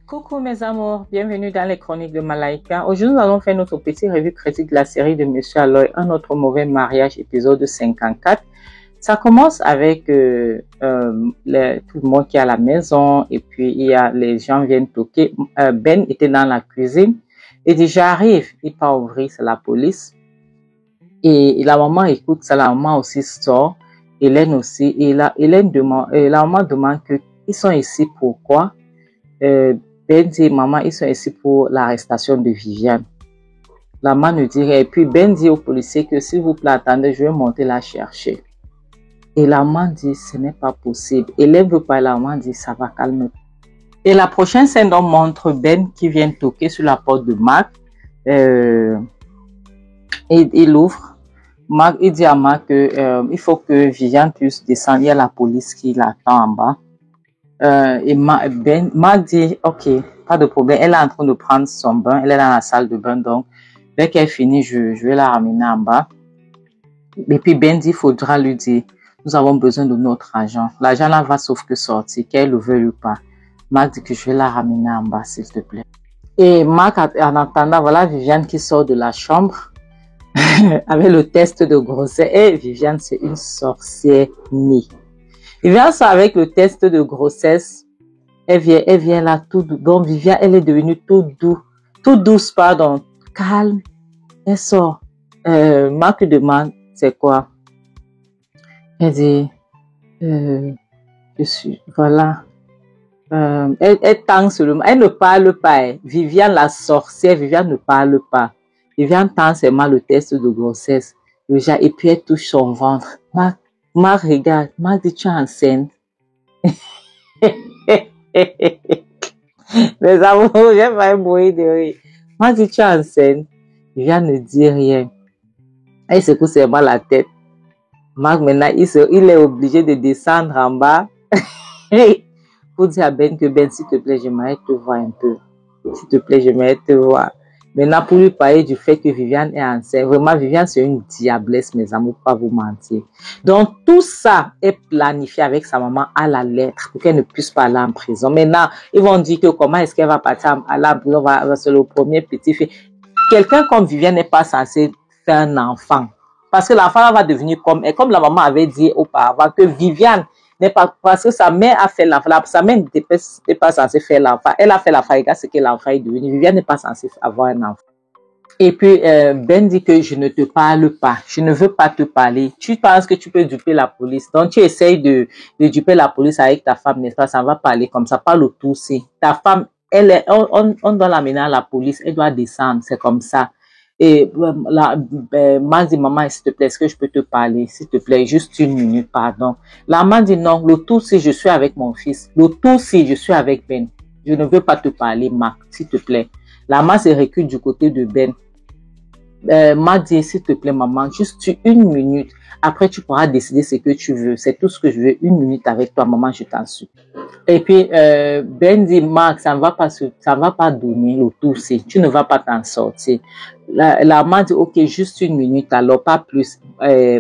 Coucou mes amours, bienvenue dans les chroniques de Malaika. Aujourd'hui, nous allons faire notre petite revue critique de la série de Monsieur Aloy, Un autre mauvais mariage, épisode 54. Ça commence avec tout le monde qui est à la maison et puis les gens viennent toquer. Ben était dans la cuisine et dit j'arrive, il part ouvrir, c'est la police. Et la maman écoute ça, la maman aussi sort, Hélène aussi, et la maman demande que ils sont ici pourquoi. Ben dit, maman, ils sont ici pour l'arrestation de Viviane. La maman ne dit rien. Et puis Ben dit au policier que s'il vous plaît, attendez, je vais monter la chercher. Et la maman dit, ce n'est pas possible. Hélène veut pas, la maman dit, ça va calmer. Et la prochaine scène, on montre Ben qui vient toquer sur la porte de Marc. Et il ouvre. Marc, il dit à Marc que il faut que Viviane puisse descendre. Il y a la police qui l'attend en bas. Et Marc dit, ok, pas de problème. Elle est en train de prendre son bain. Elle est dans la salle de bain. Donc, dès qu'elle finit, je vais la ramener en bas. Et puis, Ben dit, il faudra lui dire, nous avons besoin de notre argent. L'argent là va sauf que sortir, qu'elle le veuille ou pas. Marc dit que je vais la ramener en bas, s'il te plaît. Et Marc, en attendant, voilà Viviane qui sort de la chambre avec le test de grossesse. Et Viviane, c'est une sorcière née. Il vient ça avec le test de grossesse. Elle vient là tout doux. Donc, Viviane, elle est devenue tout douce, pardon. Calme. Elle sort. Marc demande, c'est quoi? Elle dit, voilà. Elle tend seulement. Elle ne parle pas. Viviane, la sorcière, Viviane ne parle pas. Viviane tend seulement le test de grossesse. Et puis, elle touche son ventre. Marc regarde, Marc dit tu es enceinte. Les amours, j'ai pas mourir de rire. Marc dit tu es enceinte. Viviane ne dit rien. Elle secoue seulement la tête. Marc maintenant, il est obligé de descendre en bas pour dire à Ben que Ben, s'il te plaît, j'aimerais te voir un peu. S'il te plaît, j'aimerais te voir. Maintenant, pour lui parler du fait que Viviane est enceinte, vraiment, Viviane, c'est une diablesse, mes amours, pas vous mentir. Donc, tout ça est planifié avec sa maman à la lettre pour qu'elle ne puisse pas aller en prison. Maintenant, ils vont dire que comment est-ce qu'elle va partir à la prison, c'est le premier petit fait. Quelqu'un comme Viviane n'est pas censé faire un enfant. Parce que l'enfant va devenir comme la maman avait dit auparavant, que Viviane n'est pas, parce que sa mère a fait l'enfant, sa mère n'était pas censée faire l'enfant, elle a fait l'enfant, regarde ce que l'enfant est devenu. Viviane n'est pas censée avoir un enfant. Et puis, Ben dit que je ne te parle pas, je ne veux pas te parler. Tu penses que tu peux duper la police. Donc, tu essayes de duper la police avec ta femme, n'est-ce pas? Ça va parler comme ça, pas le tout, c'est. Ta femme, on doit l'amener à la police, elle doit descendre, c'est comme ça. Et maman dit, maman, s'il te plaît, est-ce que je peux te parler? S'il te plaît, juste une minute, pardon. La maman dit, non, le tout, si je suis avec mon fils. Le tout, si je suis avec Ben. Je ne veux pas te parler, Marc, s'il te plaît. La maman se recule du côté de Ben. M'a dit, s'il te plaît, maman, juste une minute. Après, tu pourras décider ce que tu veux. C'est tout ce que je veux. Une minute avec toi, maman, je t'en supplie. Et puis, Ben dit, Marc, ça ne va pas donner le tout, tu ne vas pas t'en sortir. La maman dit, ok, juste une minute, alors pas plus.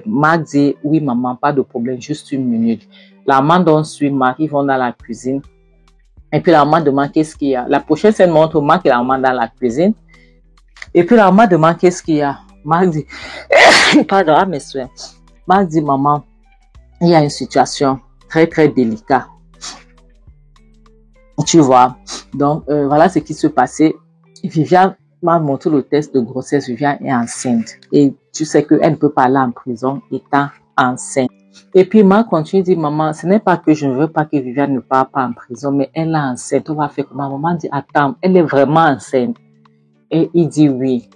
Marc dit, oui, maman, pas de problème, juste une minute. La maman donc suit Marc, ils vont dans la cuisine. Et puis, la maman demande qu'est-ce qu'il y a. La prochaine scène montre Marc et la maman dans la cuisine. Et puis, la maman demande qu'est-ce qu'il y a. Marc dit, pardon, mes soeurs. Marc dit, maman, il y a une situation très, très délicate. Tu vois. Donc, voilà ce qui se passait. Viviane m'a montré le test de grossesse. Viviane est enceinte. Et tu sais qu'elle ne peut pas aller en prison étant enceinte. Et puis, Marc continue de dire, maman, ce n'est pas que je ne veux pas que Viviane ne parte pas en prison, mais elle est enceinte. On va faire comment? Maman dit, attends, elle est vraiment enceinte. Et il dit oui.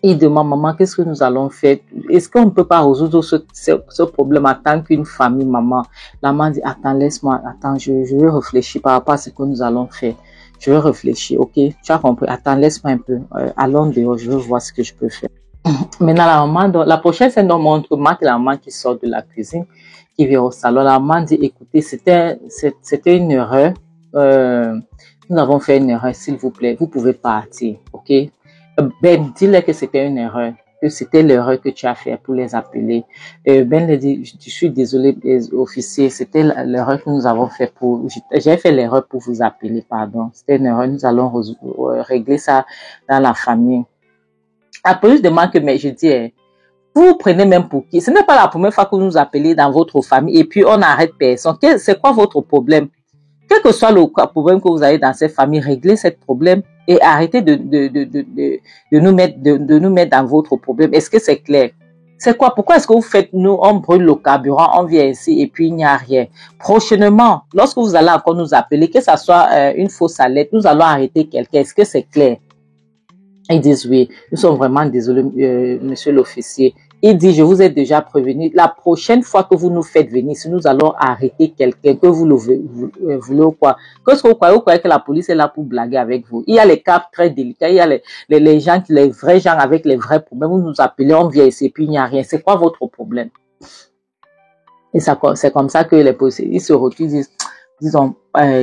Il demande, maman, qu'est-ce que nous allons faire? Est-ce qu'on ne peut pas résoudre ce problème en tant qu'une famille, maman? La maman dit, attends, laisse-moi, attends, je vais réfléchir par rapport à ce que nous allons faire. Je vais réfléchir, ok? Tu as compris? Attends, laisse-moi un peu. Allons dehors, je veux voir ce que je peux faire. Maintenant, la prochaine scène nous montre Marc et la maman qui sort de la cuisine, qui vient au salon. La maman dit, écoutez, c'était une erreur. Nous avons fait une erreur, s'il vous plaît. Vous pouvez partir, ok? Ben, dis-leur que c'était une erreur. que c'était l'erreur que tu as fait pour les appeler. Ben lui dit, je suis désolé, officier, c'était l'erreur que nous avons fait j'ai fait l'erreur pour vous appeler, pardon. C'était une erreur, nous allons régler ça dans la famille. La police demande que, mais je dis, vous vous prenez même pour qui? Ce n'est pas la première fois que vous nous appelez dans votre famille et puis on n'arrête personne. C'est quoi votre problème? Quel que soit le problème que vous avez dans cette famille, réglez ce problème et arrêtez de nous mettre dans votre problème. Est-ce que c'est clair? C'est quoi? Pourquoi est-ce que vous faites, on brûle le carburant, on vient ici et puis il n'y a rien? Prochainement, lorsque vous allez encore nous appeler, que ça soit une fausse alerte, nous allons arrêter quelqu'un. Est-ce que c'est clair? Ils disent oui, nous sommes vraiment désolés, monsieur l'officier. Il dit, je vous ai déjà prévenu, la prochaine fois que vous nous faites venir, si nous allons arrêter quelqu'un, que vous le voulez ou quoi, qu'est-ce que vous croyez que la police est là pour blaguer avec vous? Il y a les cas très délicats, il y a les gens, les vrais gens avec les vrais problèmes, vous nous appelez, on vient ici, puis il n'y a rien. C'est quoi votre problème? Et c'est comme ça que les policiers, ils se retrouvent, disons,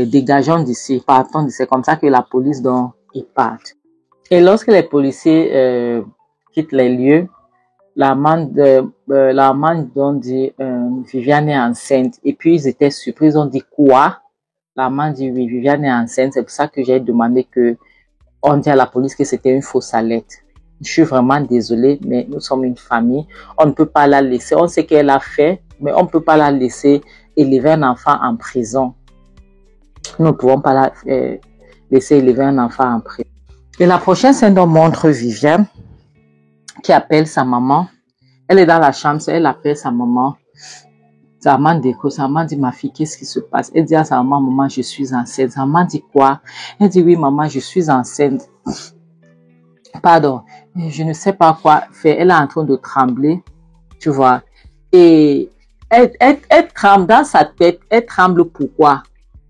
dégageons d'ici, partons d'ici. C'est comme ça que la police, donc, ils partent. Et lorsque les policiers quittent les lieux, la maman donc dit Viviane est enceinte. Et puis ils étaient surpris, ils ont dit quoi? La maman dit oui, Viviane est enceinte. C'est pour ça que j'ai demandé que on dit à la police que c'était une fausse alerte. Je suis vraiment désolée, mais nous sommes une famille. On ne peut pas la laisser. On sait qu'elle a fait, mais on ne peut pas la laisser élever un enfant en prison. Nous ne pouvons pas la laisser élever un enfant en prison. Et la prochaine scène montre Viviane qui appelle sa maman. Elle est dans la chambre, elle appelle sa maman. Sa maman décroche, sa maman dit, ma fille, qu'est-ce qui se passe? Elle dit à sa maman, maman, je suis enceinte. Sa maman dit quoi? Elle dit, oui, maman, je suis enceinte. Pardon, je ne sais pas quoi faire. Elle est en train de trembler, tu vois. Et elle tremble dans sa tête. Elle tremble pourquoi?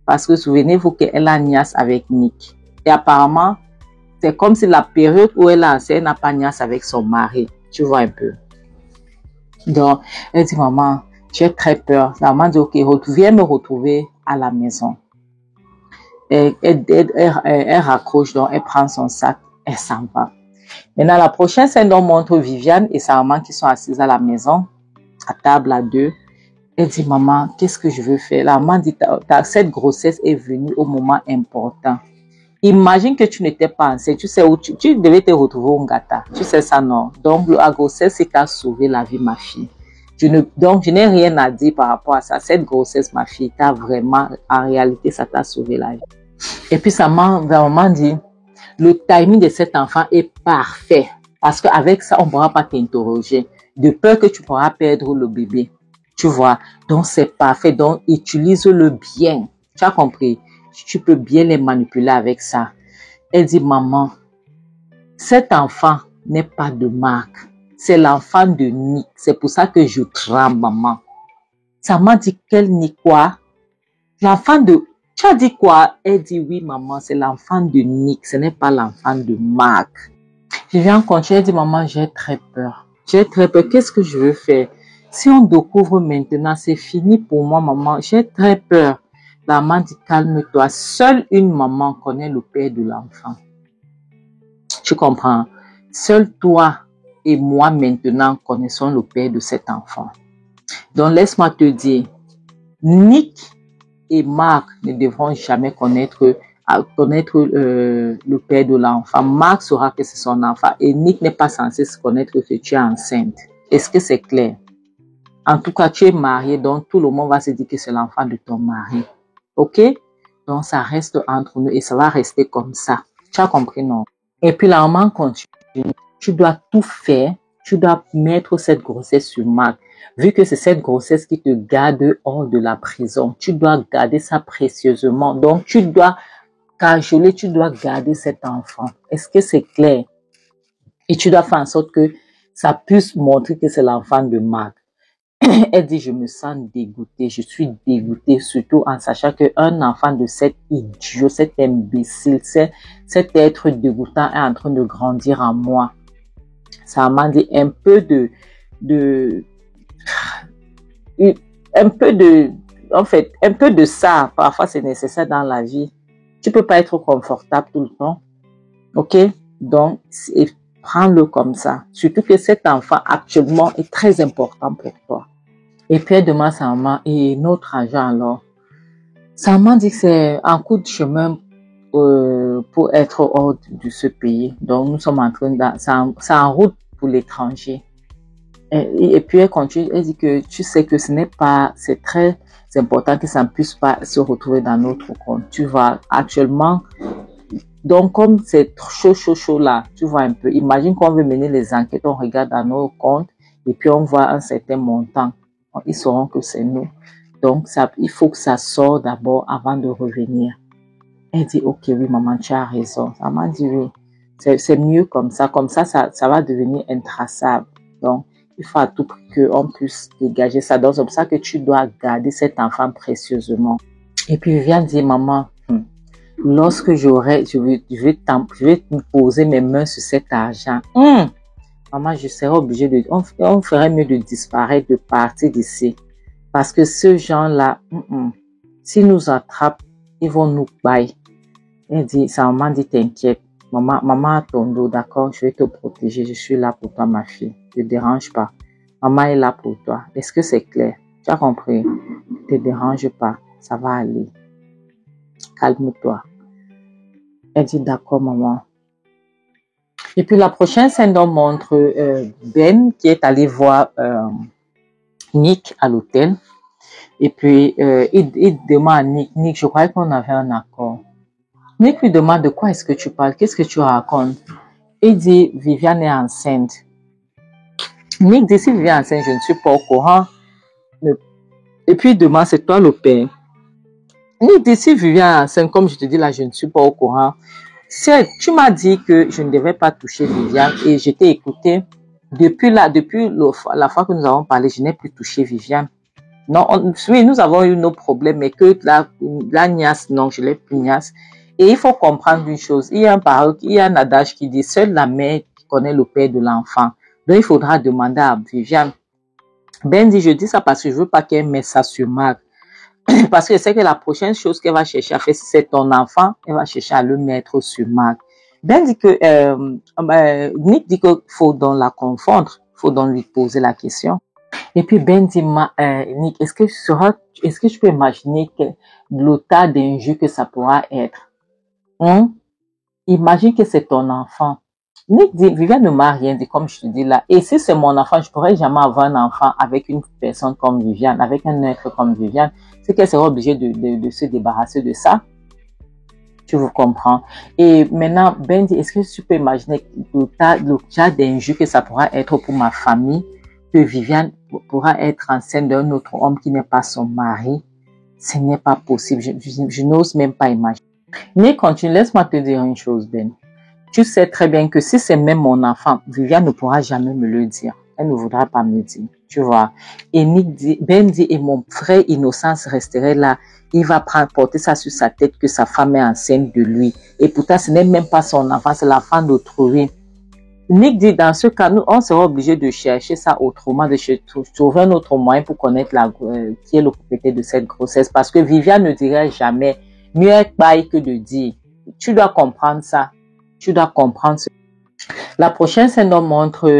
Parce que souvenez-vous qu'elle a niasse avec Nick. Et apparemment, c'est comme si la période où elle est enceinte, elle n'a pas niasse avec son mari. Tu vois un peu. Donc, elle dit, maman, j'ai très peur. La maman dit, ok, viens me retrouver à la maison. Elle raccroche, donc elle prend son sac, elle s'en va. Maintenant, la prochaine scène, on montre Viviane et sa maman qui sont assises à la maison, à table à deux. Elle dit, maman, qu'est-ce que je veux faire? La maman dit, cette grossesse est venue au moment important. Imagine que tu n'étais pas enceinte, tu sais où tu devais te retrouver au Ngata. Tu sais ça, non? Donc, la grossesse, c'est t'a sauvé la vie, ma fille. Donc, je n'ai rien à dire par rapport à ça. Cette grossesse, ma fille, t'a vraiment, en réalité, ça t'a sauvé la vie. Et puis, sa maman dit, le timing de cet enfant est parfait. Parce qu'avec ça, on ne pourra pas t'interroger. De peur que tu pourras perdre le bébé. Tu vois? Donc, c'est parfait. Donc, utilise-le bien. Tu as compris? Tu peux bien les manipuler avec ça. Elle dit, maman, cet enfant n'est pas de Marc. C'est l'enfant de Nick. C'est pour ça que je tremble, maman. Ça m'a dit, quel Nick quoi? L'enfant de... Tu as dit quoi? Elle dit, oui, maman, c'est l'enfant de Nick. Ce n'est pas l'enfant de Marc. Je viens continuer. Elle dit, maman, j'ai très peur. J'ai très peur. Qu'est-ce que je veux faire? Si on découvre maintenant, c'est fini pour moi, maman. J'ai très peur. La maman dit, calme-toi. Seule une maman connaît le père de l'enfant. Tu comprends? Seul toi et moi maintenant connaissons le père de cet enfant. Donc, laisse-moi te dire, Nick et Marc ne devront jamais connaître le père de l'enfant. Marc saura que c'est son enfant et Nick n'est pas censé se connaître que tu es enceinte. Est-ce que c'est clair? En tout cas, tu es marié, donc tout le monde va se dire que c'est l'enfant de ton mari. Ok? Donc, ça reste entre nous et ça va rester comme ça. Tu as compris, non? Et puis, la maman continue. Tu dois tout faire. Tu dois mettre cette grossesse sur Marc. Vu que c'est cette grossesse qui te garde hors de la prison, tu dois garder ça précieusement. Donc, tu dois cajoler, tu dois garder cet enfant. Est-ce que c'est clair? Et tu dois faire en sorte que ça puisse montrer que c'est l'enfant de Marc. Elle dit, je me sens dégoûtée, je suis dégoûtée, surtout en sachant qu'un enfant de cet idiot, cet imbécile, cet être dégoûtant est en train de grandir en moi. Ça m'a dit un peu de ça, parfois c'est nécessaire dans la vie. Tu peux pas être confortable tout le temps, ok? Donc, prends-le comme ça. Surtout que cet enfant actuellement est très important pour toi. Et puis elle demande à sa maman, et notre argent alors? Sa maman dit que c'est un coup de chemin pour être hors de ce pays. Donc nous sommes en train de... C'est en route pour l'étranger. Et puis elle continue, elle dit que tu sais que ce n'est pas... C'est très important que ça ne puisse pas se retrouver dans notre compte. Tu vois, actuellement... Donc, comme c'est chaud là, tu vois un peu, imagine qu'on veut mener les enquêtes, on regarde dans nos comptes et puis on voit un certain montant. Ils sauront que c'est nous. Donc, ça, il faut que ça sorte d'abord avant de revenir. Elle dit, ok, oui, maman, tu as raison. Maman dit, oui, c'est mieux comme ça. Comme ça va devenir intraçable. Donc, il faut à tout prix qu'on puisse dégager ça. Donc, c'est pour ça que tu dois garder cet enfant précieusement. Et puis, Viviane dit, maman, lorsque je vais me poser mes mains sur cet argent. Maman, je serai obligée de... On ferait mieux de disparaître, de partir d'ici. Parce que ce gens-là, s'ils nous attrapent, ils vont nous bailler. Elle dit, sa maman dit, t'inquiète. Maman a ton dos, d'accord? Je vais te protéger. Je suis là pour toi, ma fille. Ne te dérange pas. Maman est là pour toi. Est-ce que c'est clair? Tu as compris? Ne te dérange pas. Ça va aller. Calme-toi. Elle dit, d'accord, maman. Et puis, la prochaine scène montre Ben qui est allé voir Nick à l'hôtel. Et puis, il demande à Nick, je croyais qu'on avait un accord. Nick lui demande de quoi est-ce que tu parles, qu'est-ce que tu racontes? Il dit, Viviane est enceinte. Nick dit, si Viviane est enceinte, je ne suis pas au courant. Et puis, il demande, c'est toi le père? Nick dit, si Viviane est enceinte, comme je te dis là, je ne suis pas au courant. Tu m'as dit que je ne devais pas toucher Viviane et je t'ai écouté. Depuis la fois que nous avons parlé, je n'ai plus touché Viviane. Non, oui, nous avons eu nos problèmes, mais que la niasse, non, je l'ai plus niasse. Et il faut comprendre une chose. Il y a un adage qui dit, seule la mère qui connaît le père de l'enfant. Donc, il faudra demander à Viviane. Ben dit, je dis ça parce que je veux pas qu'elle mette ça sur Marc. Parce que je sais que la prochaine chose qu'elle va chercher à faire, si c'est ton enfant, elle va chercher à le mettre sur Marc. Ben dit que, Nick dit qu'il faut donc la confondre. Il faut donc lui poser la question. Et puis Ben dit, Nick, est-ce que tu peux imaginer l'état d'injure que ça pourra être? Imagine que c'est ton enfant. Nick dit, Viviane ne m'a rien dit, comme je te dis là. Et si c'est mon enfant, je pourrais jamais avoir un enfant avec une personne comme Viviane, avec un être comme Viviane. C'est qu'elle sera obligée de se débarrasser de ça. Tu vous comprends. Et maintenant, Ben dit, est-ce que tu peux imaginer le cas d'injure que ça pourra être pour ma famille, que Viviane pourra être enceinte d'un autre homme qui n'est pas son mari? Ce n'est pas possible. Je n'ose même pas imaginer. Mais continue, laisse-moi te dire une chose, Ben. Tu sais très bien que si c'est même mon enfant, Viviane ne pourra jamais me le dire. Elle ne voudra pas me dire, tu vois. Et Nick dit, Ben dit, et mon frère Innocence resterait là. Il va porter ça sur sa tête que sa femme est enceinte de lui. Et pourtant, ce n'est même pas son enfant, c'est l'enfant d'autrui. Nick dit, dans ce cas, nous, on sera obligé de chercher ça autrement, de trouver un autre moyen pour connaître qui est le propriétaire de cette grossesse. Parce que Viviane ne dirait jamais, mieux être bail que de dire. Tu dois comprendre ça. Tu dois comprendre ça. La prochaine scène montre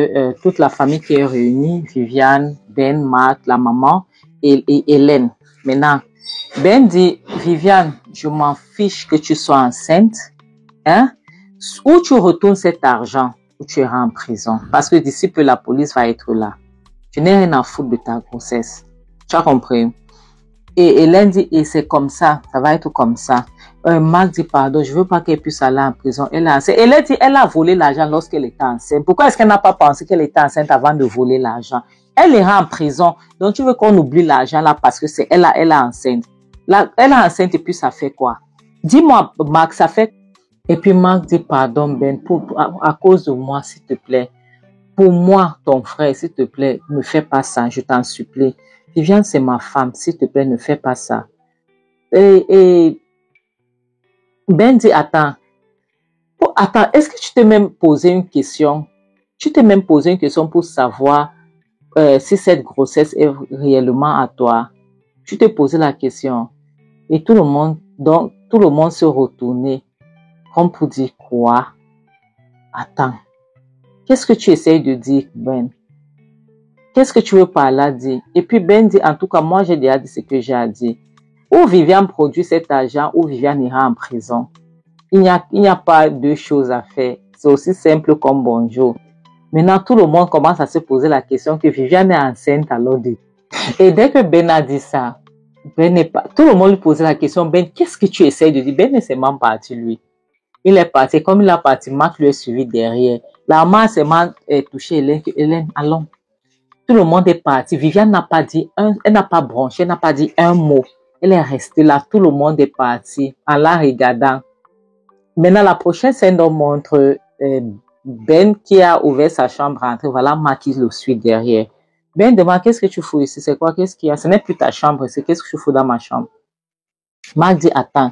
toute la famille qui est réunie. Viviane, Ben, Marc, la maman et Hélène. Maintenant, Ben dit, Viviane, je m'en fiche que tu sois enceinte. Hein? Où tu retournes cet argent, ou tu iras en prison. Parce que d'ici peu, la police va être là. Je n'ai rien à foutre de ta grossesse. Tu as compris? Et Hélène dit, et c'est comme ça va être comme ça. Marc dit, pardon, je veux pas qu'elle puisse aller en prison. Hélène dit, elle a volé l'argent lorsqu'elle était enceinte. Pourquoi est-ce qu'elle n'a pas pensé qu'elle était enceinte avant de voler l'argent? Elle ira en prison. Donc, tu veux qu'on oublie l'argent là parce que c'est elle est enceinte. Là, elle est enceinte et puis ça fait quoi? Dis-moi, Marc, ça fait... Et puis Marc dit, pardon Ben, à cause de moi, s'il te plaît. Pour moi, ton frère, s'il te plaît, ne fais pas ça, je t'en supplie. Viviane, c'est ma femme, s'il te plaît, ne fais pas ça. Et Ben dit, attends, est-ce que tu t'es même posé une question? Tu t'es même posé une question pour savoir si cette grossesse est réellement à toi? Tu t'es posé la question. Et tout le monde se retournait. Comme pour dire quoi? Attends. Qu'est-ce que tu essayes de dire, Ben? Qu'est-ce que tu veux par là dire? Et puis Ben dit, en tout cas, moi j'ai déjà dit ce que j'ai à dire. Ou Viviane produit cet argent, ou Viviane ira en prison. Il n'y a pas deux choses à faire. C'est aussi simple comme bonjour. Maintenant, tout le monde commence à se poser la question que Viviane est enceinte alors de... Et dès que Ben a dit ça, Ben n'est pas... Tout le monde lui posait la question, Ben, qu'est-ce que tu essayes de dire? Ben est seulement parti, lui. Il est parti. Comme il a parti, Marc lui est suivi derrière. La main s'est touchée Hélène. Hélène, allons. Tout le monde est parti. Viviane n'a pas dit elle n'a pas bronché, elle n'a pas dit un mot. Elle est restée là. Tout le monde est parti en la regardant. Maintenant, la prochaine scène nous montre Ben qui a ouvert sa chambre à entrer. Voilà, Marc qui le suit derrière. Ben demande, qu'est-ce que tu fous ici? C'est quoi? Qu'est-ce qu'il y a? Ce n'est plus ta chambre, c'est qu'est-ce que tu fous dans ma chambre? Marc dit, attends.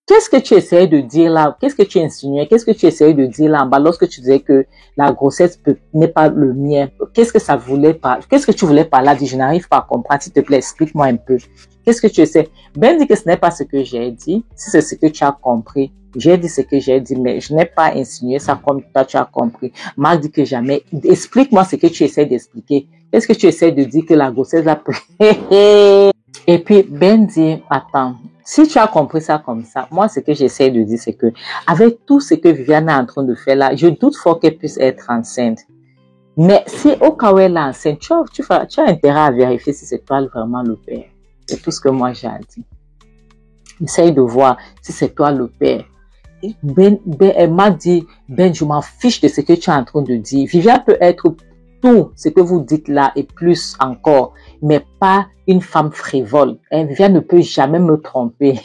Qu'est-ce que tu essayais de dire là? Qu'est-ce que tu insinuais? Qu'est-ce que tu essayais de dire là en bas lorsque tu disais que la grossesse n'est pas le mien? Qu'est-ce que ça voulait pas? Qu'est-ce que tu voulais par là? Dis, je n'arrive pas à comprendre. S'il te plaît, explique-moi un peu. Qu'est-ce que tu essaies? Ben dit que ce n'est pas ce que j'ai dit. Si c'est ce que tu as compris, j'ai dit ce que j'ai dit, mais je n'ai pas insinué ça comme toi tu as compris. Marc dit que jamais. Explique-moi ce que tu essaies d'expliquer. Qu'est-ce que tu essaies de dire que la grossesse a... Et puis Ben dit, attends. Si tu as compris ça comme ça, moi, ce que j'essaie de dire, c'est que avec tout ce que Viviane est en train de faire là, je doute fort qu'elle puisse être enceinte. Mais si au cas où elle est enceinte, tu as intérêt à vérifier si c'est toi vraiment le père. C'est tout ce que moi j'ai à dire. Essaye de voir si c'est toi le père. Elle m'a dit, Ben, je m'en fiche de ce que tu es en train de dire. Viviane peut être tout ce que vous dites là et plus encore, mais pas une femme frivole. Viviane ne peut jamais me tromper.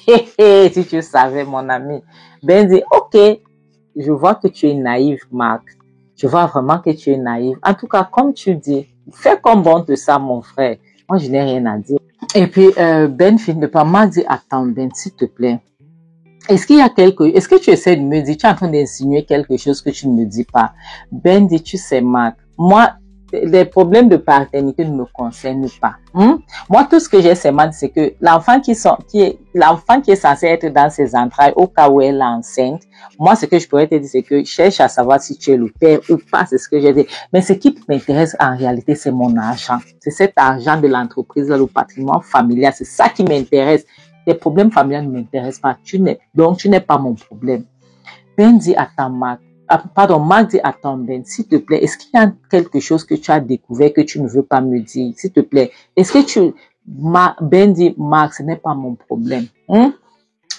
Si tu savais, mon ami. Ben dit, ok, je vois que tu es naïve, Marc. Je vois vraiment que tu es naïve. En tout cas, comme tu dis, fais comme bon de ça, mon frère. Moi, je n'ai rien à dire. Et puis, Ben finit de pas m'a dit, attends, Ben, s'il te plaît. Est-ce que tu essaies de me dire, tu es en train d'insinuer quelque chose que tu ne me dis pas? Ben dit, tu sais, Marc, moi, les problèmes de paternité ne me concernent pas. Moi, tout ce que j'ai seulement dit, c'est que l'enfant qui est censé être dans ses entrailles, au cas où elle est enceinte, moi, ce que je pourrais te dire, c'est que je cherche à savoir si tu es le père ou pas, c'est ce que j'ai dit. Mais ce qui m'intéresse en réalité, c'est mon argent. C'est cet argent de l'entreprise, le patrimoine familial, c'est ça qui m'intéresse. Les problèmes familiaux ne m'intéressent pas. Donc, tu n'es pas mon problème. Ben dit, attends, Marc. Marc dit, attends, Ben, s'il te plaît, est-ce qu'il y a quelque chose que tu as découvert que tu ne veux pas me dire? S'il te plaît, est-ce que Ben dit, Marc, ce n'est pas mon problème.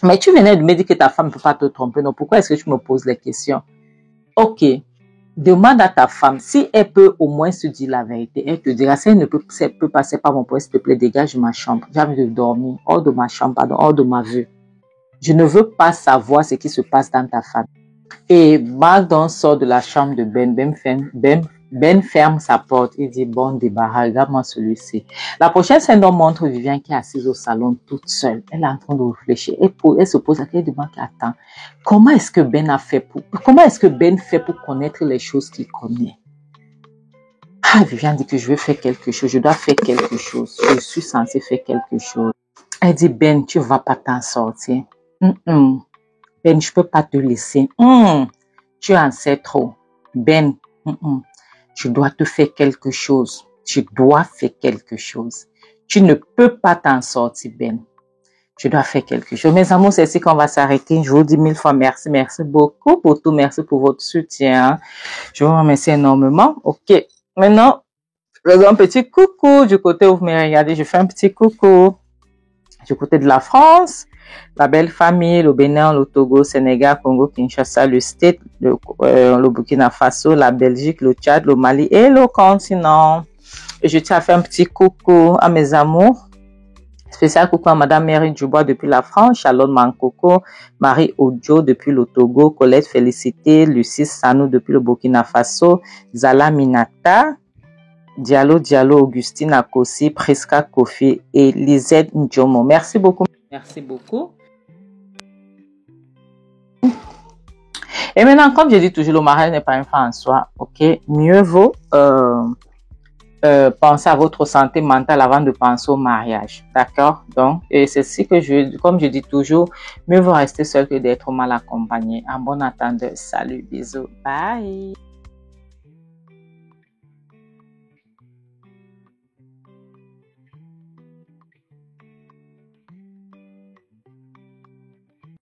Mais tu venais de me dire que ta femme ne peut pas te tromper. Donc, pourquoi est-ce que tu me poses les questions? Ok. Demande à ta femme si elle peut au moins se dire la vérité. Elle te dira, si elle ne peut passer par mon poids, s'il te plaît, dégage de ma chambre. J'ai envie de dormir, hors de ma chambre, pardon, hors de ma vue. Je ne veux pas savoir ce qui se passe dans ta famille. Et Marc sort de la chambre de Ben. Ben ferme sa porte. Il dit, bon débarras, regarde-moi celui-ci. La prochaine scène nous montre Viviane qui est assise au salon toute seule. Elle est en train de réfléchir. Elle se pose la question, elle demande, attends, comment est-ce que Ben fait pour connaître les choses qu'il connaît? Ah, Viviane dit que je veux faire quelque chose. Je dois faire quelque chose. Je suis censée faire quelque chose. Elle dit, Ben, tu ne vas pas t'en sortir. Ben, je peux pas te laisser. Tu en sais trop. Ben, je dois te faire quelque chose. Tu dois faire quelque chose. Tu ne peux pas t'en sortir, Ben. Je dois faire quelque chose. Mes amours, c'est ici qu'on va s'arrêter. Je vous dis 1000 fois merci. Merci beaucoup pour tout. Merci pour votre soutien. Je vous remercie énormément. Ok. Maintenant, je fais un petit coucou du côté où vous me regardez. Je fais un petit coucou du côté de la France. La belle famille, le Bénin, le Togo, Sénégal, Congo, Kinshasa, le State, le Burkina Faso, la Belgique, le Tchad, le Mali et le continent. Et je tiens à faire un petit coucou à mes amours. Spécial coucou à Madame Mary Dubois depuis la France, Charlotte Mankoko, Marie Ojo depuis le Togo, Colette Félicité, Lucie Sanou depuis le Burkina Faso, Zala Minata, Diallo, Augustine Akosi, Priska Kofi et Lisette Ndjomo. Merci beaucoup. Merci beaucoup. Et maintenant, comme je dis toujours, le mariage n'est pas une fin en soi. Ok, mieux vaut penser à votre santé mentale avant de penser au mariage. D'accord? Donc, c'est ce que comme je dis toujours, mieux vaut rester seul que d'être mal accompagné. En bon attendant, salut, bisous, bye.